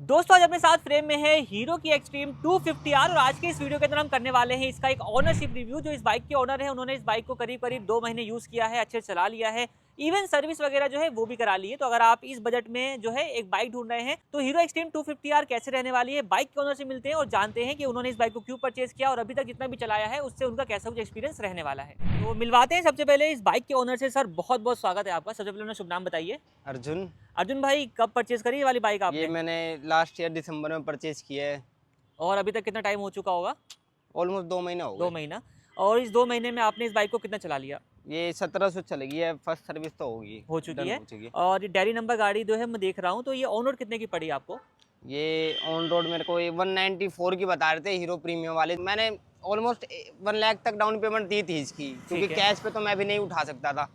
दोस्तों आज अपने साथ फ्रेम में है हीरो की एक्सट्रीम 250R और आज के इस वीडियो के अंदर हम करने वाले हैं इसका एक ओनरशिप रिव्यू। जो इस बाइक के ओनर है उन्होंने इस बाइक को करीब करीब 2 महीने यूज़ किया है, अच्छे चला लिया है, इवन सर्विस वगैरह जो है वो भी करा ली है। तो अगर आप इस बजट में जो है एक बाइक ढूंढ रहे हैं तो हीरो एक्सट्रीम 250R कैसे रहने वाली है, बाइक के ओनर से मिलते हैं और जानते हैं कि उन्होंने इस बाइक को क्यों परचेज किया और अभी तक जितना भी चलाया है उससे उनका कैसा कुछ एक्सपीरियंस रहने वाला है। तो मिलवाते हैं सबसे पहले इस बाइक के ओनर से। सर बहुत बहुत स्वागत है आपका। सबसे पहले अपना शुभ नाम बताइए। अर्जुन। अर्जुन भाई, कब परचेज करी ये वाली बाइक आपने? ये मैंने लास्ट ईयर दिसंबर में परचेज किया है। और अभी तक कितना टाइम हो चुका होगा? ऑलमोस्ट 2 महीना हो 2 गए। महीना। और इस 2 महीने में आपने इस बाइक को कितना चला लिया? ये 1700 चलेगी है, फर्स्ट सर्विस तो होगी, हो चुकी है। हो चुकी है। और ये डेयरी नंबर गाड़ी जो है मैं देख रहा हूँ, तो ये ऑन रोड कितने की पड़ी आपको? ये ऑन रोड मेरे को 194 की बता रहे थे हीरो प्रीमियम वाले। मैंने ऑलमोस्ट 1 लाख तक डाउन पेमेंट दी थी इसकी, क्योंकि कैश पे तो मैं भी नहीं उठा सकता था।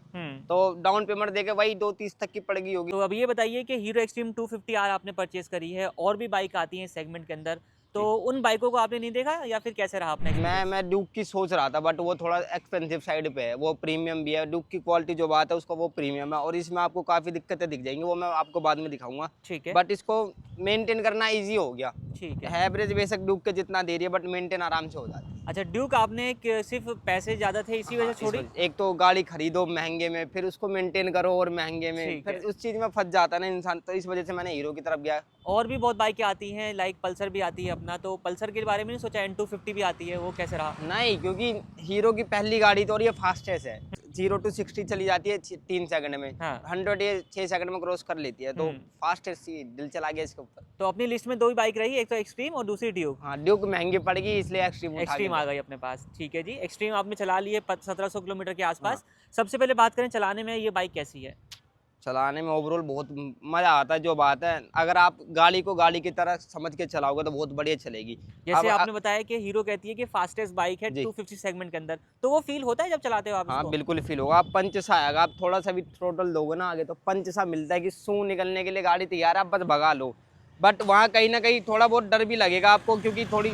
तो डाउन पेमेंट देके वही 230 तक की पड़ेगी होगी। तो अब ये बताइए कि हीरो एक्सट्रीम 250R आपने परचेज करी है, और भी बाइक आती है सेगमेंट के अंदर, तो उन बाइकों को आपने नहीं देखा या फिर कैसे रहा आपने? मैं ड्यूक की सोच रहा था, बट वो थोड़ा एक्सपेंसिव साइड पे है, वो प्रीमियम भी है। ड्यूक की क्वालिटी जो बात है उसका वो प्रीमियम है, और इसमें आपको काफ़ी दिक्कतें दिख जाएंगी, वो मैं आपको बाद में दिखाऊंगा। ठीक है। बट इसको मेंटेन करना इजी हो गया। ठीक है। एवरेज बेशक ड्यूक के जितना दे रही है, बट मेंटेन आराम से हो जाती है। अच्छा, ड्यूक आपने सिर्फ पैसे ज़्यादा थे इसी वजह से छोड़ी? एक तो गाड़ी खरीदो महंगे में, फिर उसको मेंटेन करो और महंगे में, फिर उस चीज़ में फंस जाता है ना इंसान, तो इस वजह से मैंने हीरो की तरफ गया। और भी बहुत बाइकें आती हैं, लाइक पल्सर भी आती है अपना, तो पल्सर के बारे में नहीं सोचा? N250 भी आती है, वो कैसे रहा? नहीं, क्योंकि हीरो की पहली गाड़ी तो, और ये फास्टेस्ट है। 0 to 60 चली जाती है 3 सेकंड में। हाँ। 100 ये 6 सेकंड में क्रॉस कर लेती है, तो फास्टेस्ट सी दिल चला गया इसके ऊपर। तो अपनी लिस्ट में 2 ही बाइक रही, एक तो एक्सट्रीम और दूसरी ड्यूक। हाँ, ड्यूक महंगी पड़ेगी इसलिए एक्सट्रीम आ गई अपने पास। ठीक है जी, एक्सट्रीम आपने चला ली है 1700 किलोमीटर के आसपास। सबसे पहले बात करें चलाने में, ये बाइक कैसी है? चलाने में ओवरऑल बहुत मज़ा आता है। जो बात है, अगर आप गाड़ी को गाड़ी की तरह समझ के चलाओगे तो बहुत बढ़िया चलेगी। जैसे आपने बताया कि हीरो कहती है कि फास्टेस्ट बाइक है 250 सेगमेंट के अंदर, तो वो फील होता है जब चलाते हो आप? हाँ, बिल्कुल फील होगा। आप पंच सा आएगा, आप थोड़ा सा भी थ्रोटल दोगे ना आगे, तो पंच सा मिलता है कि सूं निकलने के लिए गाड़ी तैयार है, आप बस भगा लो। बट वहाँ कहीं ना कहीं थोड़ा बहुत डर भी लगेगा आपको, क्योंकि थोड़ी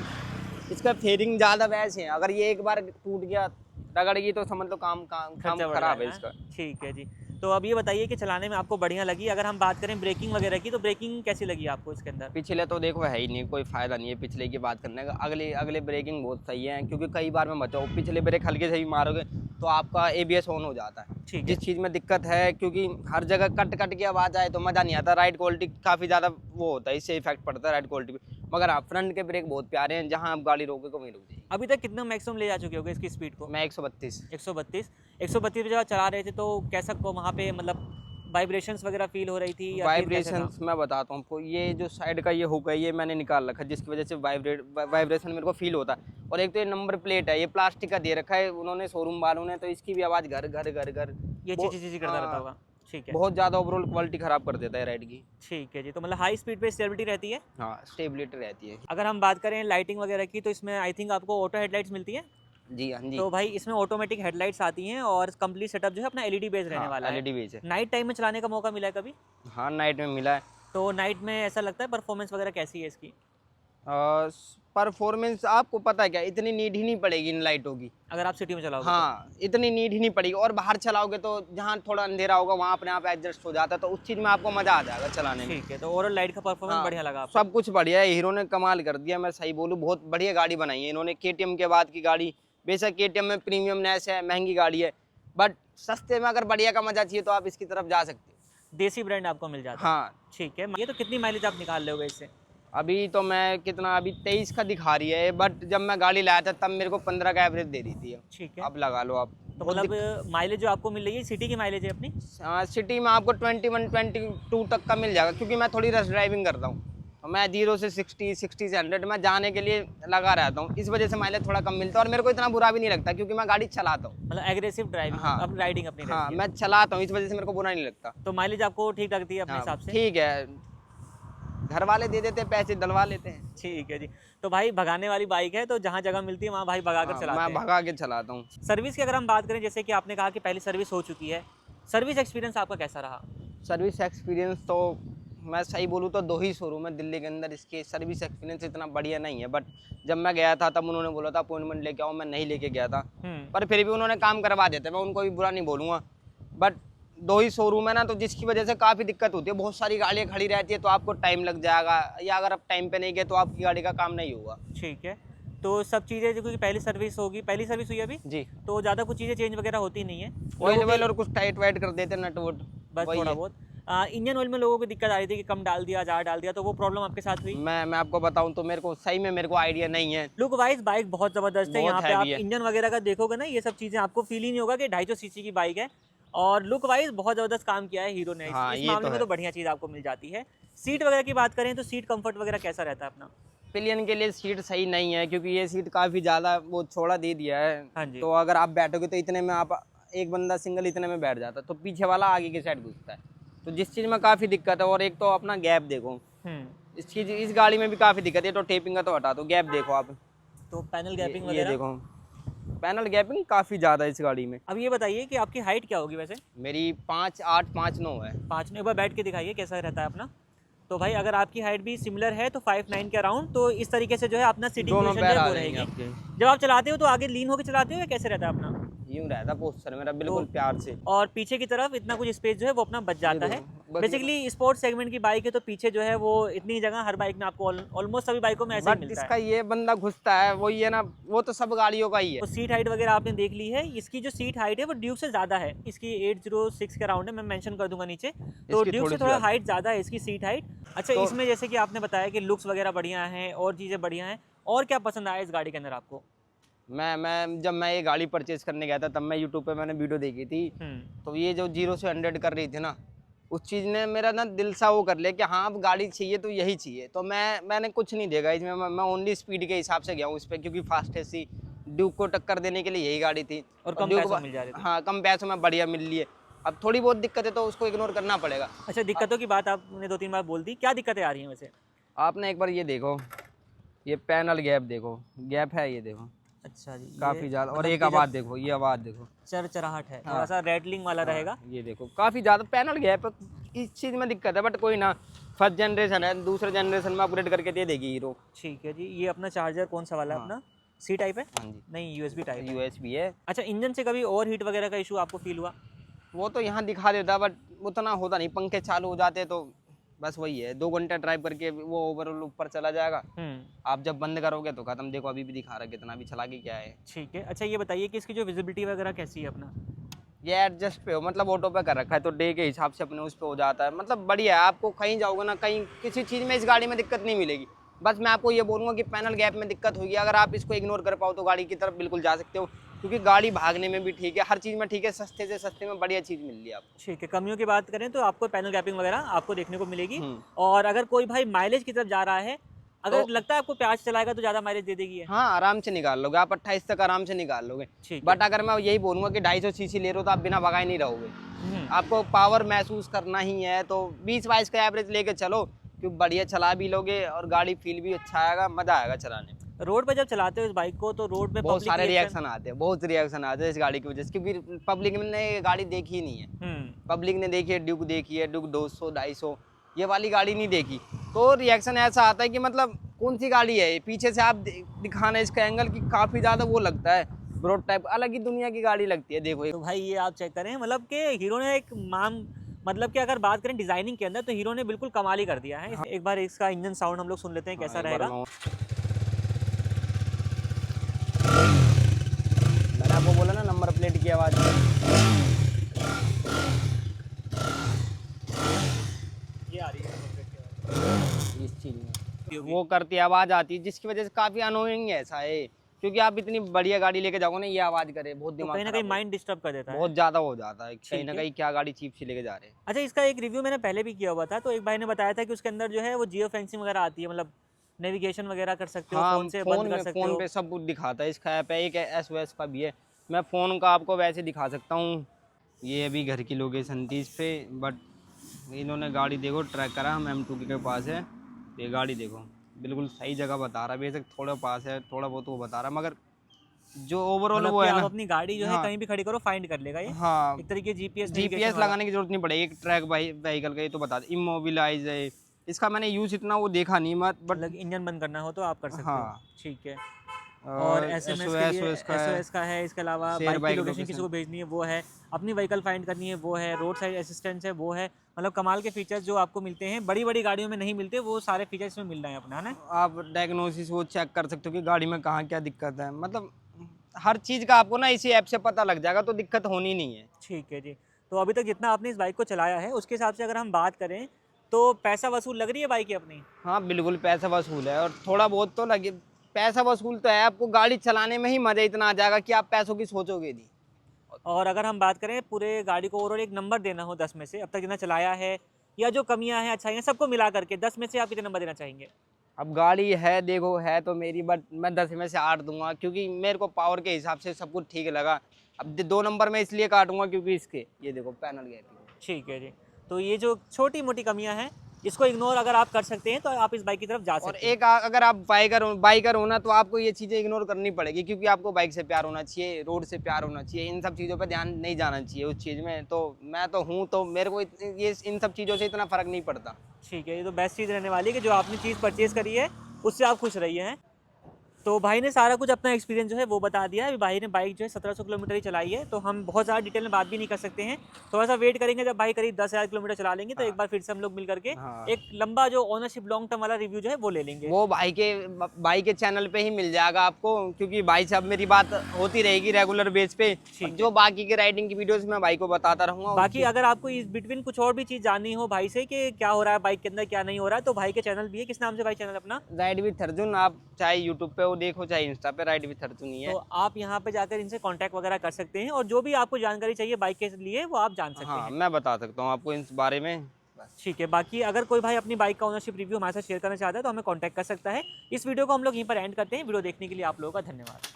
इसका फेयरिंग ज़्यादा वैसे है। अगर ये एक बार टूट गया, रगड़ गई, तो समझ लो काम खराब है इसका। ठीक है जी। तो अब ये बताइए कि चलाने में आपको बढ़िया लगी? अगर हम बात करें ब्रेकिंग वगैरह की, तो ब्रेकिंग कैसी लगी आपको इसके अंदर? पिछले तो देखो है ही नहीं, कोई फायदा नहीं है पिछले की बात करने का। अगले ब्रेकिंग बहुत सही है, क्योंकि कई बार मैं बचाऊँ, पिछले ब्रेक हल्के से ही मारोगे तो आपका ABS ऑन हो जाता है। ठीक है। जिस चीज़ में दिक्कत है, क्योंकि हर जगह कट की आवाज़ आए तो मज़ा नहीं आता। राइड क्वालिटी काफ़ी ज़्यादा वो होता है, इससे इफेक्ट पड़ता है राइड क्वालिटी पे। मगर आप फ्रंट के ब्रेक बहुत प्यारे हैं, जहाँ आप गाड़ी रोकोगे वहीं रुक जाएगी। अभी तक कितना मैक्सिमम ले जा चुके होगे इसकी स्पीड को? मैं 132 पे जब चला रहे थे तो कैसा को वहाँ पे मतलब वाइब्रेशंस वगैरह फील हो रही थी? वाइब्रेशंस मैं बताता हूँ आपको, ये जो साइड का ये हुक है, ये मैंने निकाल रखा है, जिसकी वजह से वाइब्रेशन मेरे को फील होता है। और एक तो ये नंबर प्लेट है, ये प्लास्टिक का दे रखा है उन्होंने, शोरूम वालों ने, तो इसकी भी आवाज़ घर ये चीज़ करता रहता होगा। ठीक है। बहुत ज़्यादा ओवरऑल क्वालिटी खराब कर देता है राइड की। ठीक है जी। तो मतलब हाई स्पीड पे स्टेबिलिटी रहती है? हाँ, स्टेबिलिटी रहती है। अगर हम बात करें लाइटिंग वगैरह की, तो इसमें आई थिंक आपको ऑटो हेडलाइट्स मिलती है? जी हाँ जी। तो भाई इसमें ऑटोमेटिक हेडलाइट्स आती हैं और कंप्लीट सेटअप जो है अपना LED बेस रहने वाला है। LED बेस है। नाइट टाइम में चलाने का मौका मिला है कभी? हाँ, नाइट में मिला है। तो नाइट में ऐसा लगता है परफॉर्मेंस वगैरह कैसी है इसकी? परफॉर्मेंस आपको पता है क्या, इतनी नीड ही नहीं पड़ेगी इन लाइटों की, अगर आप सिटी में चलाओगे? हाँ, इतनी नीड ही नहीं पड़ेगी। और बाहर चलाओगे तो जहाँ थोड़ा अंधेरा होगा वहाँ अपने आप एडजस्ट हो जाता है, तो उस चीज़ में आपको मज़ा आ जाएगा चलाने में। ठीक है। तो ओवरऑल लाइट का परफॉर्मेंस बढ़िया लगा आपको? सब कुछ बढ़िया है, हीरो ने कमाल कर दिया। मैं सही बोलूँ, बहुत बढ़िया गाड़ी बनाई है इन्होंने। KTM के बाद की गाड़ी, बेशक KTM में प्रीमियमनेस है, महंगी गाड़ी है, बट सस्ते में अगर बढ़िया का मजा चाहिए तो आप इसकी तरफ जा सकते हो। देसी ब्रांड आपको मिल जाता है। हाँ। ठीक है। ये तो कितनी माइलेज आप निकाल लोगे इससे? अभी तो मैं कितना, अभी 23 का दिखा रही है, बट जब मैं गाड़ी लाया था तब मेरे को 15 का एवरेज दे रही थी। ठीक है। अब लगा लो आप। तो मतलब माइलेज जो आपको मिल रही है सिटी की माइलेज है अपनी? सिटी में आपको 21-22 तक का मिल जाएगा, क्योंकि मैं थोड़ी रश ड्राइविंग करता हूँ। मैं 0 से 60 से 100 में जाने के लिए लगा रहता हूँ, इस वजह से माइलेज थोड़ा कम मिलता है। और मेरे को इतना बुरा भी नहीं लगता, क्योंकि मैं गाड़ी चलाता हूँ। मतलब एग्रेसिव ड्राइविंग? हाँ, अब राइडिंग अपनी हाँ, मैं चलाता हूँ, इस वजह से मेरे को बुरा नहीं लगता। तो माइलेज आपको ठीक लगती है अपने हिसाब से? ठीक है, घर वाले दे देते हैं, पैसे डलवा लेते हैं। ठीक है जी। तो भाई भगाने वाली बाइक है, तो जहाँ जगह मिलती है वहाँ भाई भगा कर चलाते हैं। मैं भगा के चलाता हूँ। सर्विस की अगर हम बात करें, जैसे कि आपने कहा कि पहली सर्विस हो चुकी है, सर्विस एक्सपीरियंस आपका कैसा रहा? सर्विस एक्सपीरियंस तो मैं सही बोलूँ तो 2 ही शोरूम है दिल्ली के अंदर, इसके सर्विस एक्सपीरियंस इतना बढ़िया नहीं है। बट जब मैं गया था तब उन्होंने बोला था अपॉइंटमेंट लेके आओ, मैं नहीं लेके गया था, पर फिर भी उन्होंने काम करवा देते, मैं उनको भी बुरा नहीं बोलूँगा। बट दो ही शोरूम है ना, तो जिसकी वजह से काफ़ी दिक्कत होती है, बहुत सारी गाड़ियाँ खड़ी रहती है, तो आपको टाइम लग जाएगा, या अगर आप टाइम पे नहीं गए तो आपकी गाड़ी का काम नहीं होगा। ठीक है, तो सब चीज़ें जो कि पहली सर्विस होगी, पहली सर्विस हुई अभी, जी, तो ज़्यादा कुछ चीज़ें चेंज वगैरह होती नहीं है। ऑयल लोगों वेल के और कुछ टाइट वाइट कर देते नट वुट, बस वही थोड़ा है। बहुत इंजन ऑयल में लोगों को दिक्कत आ रही थी कि कम डाल दिया, ज़्यादा डाल दिया, तो वो प्रॉब्लम आपके साथ हुई? मैं आपको बताऊं तो मेरे को सही में मेरे को आइडिया नहीं है। लुक वाइज बाइक बहुत ज़बरदस्त है, बहुत यहाँ पे आप हैवी है। इंजन वगैरह का देखोगे ना, ये सब चीज़ें आपको फील ही नहीं होगा कि 250 सीसी की बाइक है। और लुक वाइज बहुत ज़बरदस्त काम किया है हीरो ने, हाँ, इस ये मामले तो में है। तो बढ़िया चीज़ आपको मिल जाती है। सीट वगैरह की बात करें तो सीट कंफर्ट वगैरह कैसा रहता है अपना? पिलियन के लिए सीट सही नहीं है, क्योंकि ये सीट काफ़ी ज़्यादा वो छोड़ा दे दिया है। हाँ जी। तो अगर आप बैठोगे तो इतने में आप एक बंदा सिंगल इतने में बैठ जाता है, तो पीछे वाला आगे की साइड घुसता है, तो जिस चीज़ में काफ़ी दिक्कत है। और एक तो अपना गैप देखो, इस गाड़ी में भी काफ़ी दिक्कत है। तो टेपिंग का तो हटा दो, गैप देखो आप, तो पैनल ये, गैपिंग ये वगैरह? देखो पैनल गैपिंग काफ़ी ज़्यादा है इस गाड़ी में। अब ये बताइए कि आपकी हाइट क्या होगी वैसे? मेरी 5'8" 5'9" है। 5 में एक बार बैठ के दिखाइए कैसा रहता है अपना। तो भाई अगर आपकी हाइट भी सिमिलर है तो 5'9" के अराउंड, तो इस तरीके से जो है अपना सीटिंग दोनों पोजीशन जो पैर है आ वो जाएंगे रहेगी। आपके। जब आप चलाते हो तो आगे लीन होकर चलाते हो या कैसे रहता है अपना? यूं रहता पोस्टर मेरा बिल्कुल प्यार से। और पीछे की तरफ इतना कुछ स्पेस जो है वो अपना बच जाता है। बस ये बेसिकली स्पोर्ट्स सेगमेंट की बाइक है तो पीछे जो है वो इतनी जगह हर बाइक में आपको ऑलमोस्ट सभी बाइकों में ऐसा ही बट मिलता इसका है। ये बंदा घुसता है, वही है ना, वो तो सब गाड़ियों का ही है। तो सीट हाइट वगैरह आपने देख ली है, इसकी जो सीट हाइट है वो ड्यूक से ज़्यादा है, इसकी 806 के अराउंड है, मैं मेंशन कर दूंगा नीचे। तो इसकी ड्यूक थोड़ी से सी थोड़ा ज्यादा। हाइट ज़्यादा है इसकी सीट हाइट। अच्छा, तो इसमें जैसे कि आपने बताया कि लुक्स वगैरह बढ़िया हैं और चीज़ें बढ़िया हैं, और क्या पसंद आया इस गाड़ी के अंदर आपको? मैं जब मैं ये गाड़ी परचेज करने गया था, तब मैं यूट्यूब पे मैंने वीडियो देखी थी। तो ये जो 0 से 100 कर रही थी ना, उस चीज़ ने मेरा ना दिल सा वो कर लिया कि हाँ, अब गाड़ी चाहिए तो यही चाहिए। तो मैंने कुछ नहीं देखा इसमें, मैं ओनली स्पीड के हिसाब से गया हूँ इस पर, क्योंकि फास्टेस्ट थी, ड्यूक को टक्कर देने के लिए यही गाड़ी थी। और कम ड्यूक पैसों में मिल जा रही थी। हाँ, कम पैसों में बढ़िया मिल रही है। अब थोड़ी बहुत दिक्कत है तो उसको इग्नोर करना पड़ेगा। अच्छा, दिक्कतों की बात आपने 2-3 बार बोल दी, क्या दिक्कतें आ रही हैं वैसे? आपने एक बार ये देखो, ये पैनल गैप देखो, गैप है ये देखो अच्छा जी, काफ़ी ज़्यादा। और मतलब एक कि जब आवाज़ देखो, ये आवाज़ देखो, चरचराहट है, हाँ। थोड़ा सा रेटलिंग वाला रहेगा। ये देखो काफ़ी ज़्यादा पैनल गैप, इस चीज़ में दिक्कत है। बट कोई ना, फर्स्ट जनरेशन है, दूसरे जनरेशन में अपग्रेड करके दे देगी हीरो। ठीक है जी, ये अपना चार्जर कौन सा वाला है हाँ। अपना? सी टाइप है? हाँ जी, नहीं, यूएसबी टाइप है। USB है। अच्छा, इंजन से कभी ओवर हीट वगैरह का इशू आपको फील हुआ? वो तो यहाँ दिखा देता, बट उतना होता नहीं। पंखे चालू हो जाते तो बस वही है, 2 घंटे ड्राइव करके वो ओवरऑल ऊपर चला जाएगा। आप जब बंद करोगे तो खत्म। देखो अभी भी दिखा रहा है, कितना भी चला के क्या है। ठीक है। अच्छा, ये बताइए कि इसकी जो विजिबिलिटी वगैरह कैसी है अपना? ये एडजस्ट पे हो, मतलब ऑटो पे कर रखा है, तो डे के हिसाब से अपने उस पे हो जाता है। मतलब बढ़िया है, आपको कहीं जाओगे ना, कहीं किसी चीज़ में इस गाड़ी में दिक्कत नहीं मिलेगी। बस मैं आपको ये बोलूँगा कि पैनल गैप में दिक्कत होगी, अगर आप इसको इग्नोर कर पाओ तो गाड़ी की तरफ बिल्कुल जा सकते हो, क्योंकि गाड़ी भागने में भी ठीक है, हर चीज़ में ठीक है, सस्ते से सस्ते में बढ़िया चीज़ मिल रही है आपको। ठीक है, कमियों की बात करें तो आपको पैनल गैपिंग वगैरह आपको देखने को मिलेगी। हम्म। और अगर कोई भाई माइलेज की तरफ जा रहा है, अगर तो लगता है आपको प्याज चलाएगा तो ज़्यादा माइलेज दे देगी है? हाँ, आराम से निकाल लोगे आप, 28 तक आराम से निकाल लोगे। ठीक है। बट अगर मैं यही बोलूँगा कि 250 सीसी ले रहे हो तो आप बिना भगाए नहीं रहोगे। हम्म। आपको पावर महसूस करना ही है, तो 20-22 का एवरेज लेके चलो, क्योंकि बढ़िया चला भी लोगे और गाड़ी फील भी अच्छा आएगा, मज़ा आएगा चलाने में। रोड पे जब चलाते हो इस बाइक को तो रोड पे बहुत पब्लिक सारे रिएक्शन आते हैं, बहुत रिएक्शन आते हैं इस गाड़ी की वजह से, क्योंकि पब्लिक ने ये गाड़ी देखी ही नहीं है। पब्लिक ने देखी है ड्यूक, देखी है ड्यूक 200 250, ये वाली गाड़ी नहीं देखी। तो रिएक्शन ऐसा आता है कि मतलब कौन सी गाड़ी है ये, पीछे से आप दिखाना इसका एंगल की काफ़ी ज़्यादा वो लगता है, ब्रॉड टाइप, अलग ही दुनिया की गाड़ी लगती है। देखो तो भाई ये आप चेक करें, मतलब कि हीरो ने एक मतलब कि अगर बात करें डिजाइनिंग के अंदर तो हीरो ने बिल्कुल कमाल ही कर दिया है। एक बार इसका इंजन साउंड हम लोग सुन लेते हैं कैसा रहेगा। मैंने आपको बोला ना, नंबर प्लेट की आवाज़। ये आ रही है इस चीज़ में वो करती आवाज़ आती है, जिसकी वजह से काफ़ी अनोइंग है ऐसा है, क्योंकि आप इतनी बढ़िया गाड़ी लेके जाओगे ना, ये आवाज़ करे, बहुत तो दिमाग कहीं ना खराब कहीं माइंड डिस्टर्ब कर देता है। बहुत ज़्यादा हो जाता है, कहीं ना ठीक है। कहीं क्या गाड़ी चीप सी लेके जा रहे हैं। अच्छा, इसका एक रिव्यू मैंने पहले भी किया हुआ था, तो एक भाई ने बताया था कि उसके अंदर जो है वो जियो फेंसिंग वगैरह आती है, मतलब नेविगेशन वगैरह कर सकते हो, हाँ, फोन से बंद कर सकते फ़ोन हो। पे सब कुछ दिखाता है, इसका ऐप है, एक SOS का भी है। मैं फ़ोन का आपको वैसे दिखा सकता हूँ, ये अभी घर की लोकेशन थी इस पे, बट इन्होंने गाड़ी देखो ट्रैक करा, हम M2 के पास है, ये गाड़ी देखो बिल्कुल सही जगह बता रहा है, बेशक थोड़ा पास है, थोड़ा बहुत वो बता रहा है, मगर जो ओवरऑल मतलब वो कि है आप ना। अपनी गाड़ी जो है हाँ। कहीं भी खड़ी करो फाइंड कर लेगा ये। हाँ, एक तरीके जीपीएस GPS लगाने की जरूरत नहीं पड़ेगी, एक ट्रैक व्हीकल का ये तो बता दे, इमोबिलाइज है इसका। मैंने यूज़ इतना वो देखा नहीं, बट मतलब इंजन बंद करना हो तो आप कर सकते हो। हाँ। ठीक है। और SMS के लिए SOS का है, SOS का है, इसके अलावा शेयर बाइक की बाइक लोकेशन किसी को भेजनी है वो है, अपनी व्हीकल फाइंड करनी है वो है, रोड साइड असिस्टेंस है वो है। मतलब कमाल के फीचर्स जो आपको मिलते हैं, बड़ी बड़ी गाड़ियों में नहीं मिलते, वो सारे फीचर्स इसमें मिल रहे हैं अपना, है ना। आप डायग्नोसिस वो चेक कर सकते हो कि गाड़ी में कहाँ क्या दिक्कत है, मतलब हर चीज़ का आपको ना इसी ऐप से पता लग जाएगा, तो दिक्कत होनी नहीं है। ठीक है जी। तो अभी तक जितना आपने इस बाइक को चलाया है उसके हिसाब से अगर हम बात करें तो पैसा वसूल लग रही है बाइक ये अपनी? हाँ बिल्कुल पैसा वसूल है, और थोड़ा बहुत तो लगे, पैसा वसूल तो है। आपको गाड़ी चलाने में ही मज़ा इतना आ जाएगा कि आप पैसों की सोचोगे नहीं। और अगर हम बात करें पूरे गाड़ी को ओवरऑल एक नंबर देना हो 10 में से, अब तक जितना चलाया है या जो कमियां हैं अच्छाइयाँ सबको मिला करके 10 में से आप कितने नंबर देना चाहेंगे? अब गाड़ी है, देखो है तो मेरी, बट मैं 10 में से 8 दूंगा, क्योंकि मेरे को पावर के हिसाब से सब कुछ ठीक लगा। अब 2 नंबर में इसलिए काटूंगा क्योंकि इसके ये देखो पैनल गैप। ठीक है जी। तो ये जो छोटी मोटी कमियां हैं इसको इग्नोर अगर आप कर सकते हैं तो आप इस बाइक की तरफ जा और सकते हैं। एक अगर आप बाइकर हो ना, तो आपको ये चीज़ें इग्नोर करनी पड़ेगी, क्योंकि आपको बाइक से प्यार होना चाहिए, रोड से प्यार होना चाहिए, इन सब चीज़ों पे ध्यान नहीं जाना चाहिए उस चीज़ में। तो मैं तो हूँ, तो मेरे को ये इन सब चीज़ों से इतना फ़र्क नहीं पड़ता। ठीक है, ये तो बेस्ट चीज़ रहने वाली है कि जो आपने चीज़ परचेज़ करी है उससे आप खुश रहिए हैं। तो भाई ने सारा कुछ अपना एक्सपीरियंस जो है वो बता दिया। अभी भाई ने बाइक जो है 1700 किलोमीटर ही चलाई है, तो हम बहुत ज़्यादा डिटेल में बात भी नहीं कर सकते हैं। थोड़ा सा वेट करेंगे, जब भाई करीब 10,000 किलोमीटर चला लेंगे तो एक बार फिर से हम लोग मिल करके हाँ। एक लंबा जो ओनरशिप लॉन्ग टर्म वाला रिव्यू जो है वो ले लेंगे। वो भाई के चैनल पे ही मिल जाएगा आपको, क्योंकि भाई से अब मेरी बात होती रहेगी रेगुलर बेस पे। ठीक जो बाकी के राइडिंग की वीडियोस मैं भाई को बताता रहूँगा। बाकी अगर आपको इस बिटवीन कुछ और भी चीज़ जाननी हो भाई से कि क्या हो रहा है बाइक के अंदर क्या नहीं हो रहा है, तो भाई के चैनल भी है। किस नाम से भाई चैनल अपना? राइड विथ अर्जुन, आप चाहे यूट्यूब पे वो देखो चाहे इंस्टा पे राइड विथ अर्जुन ही है। तो आप यहाँ पे जाकर इनसे कांटेक्ट वगैरह कर सकते हैं और जो भी आपको जानकारी चाहिए बाइक के लिए वो आप जान सकते हाँ हैं। मैं बता सकता हूँ आपको इस बारे में। ठीक है, बाकी अगर कोई भाई अपनी बाइक का ओनरशिप रिव्यू हमारे साथ शेयर करना चाहता है तो हमें कांटेक्ट कर सकता है। इस वीडियो को हम लोग यहीं पर एंड करते हैं। वीडियो देखने के लिए आप लोगों का धन्यवाद।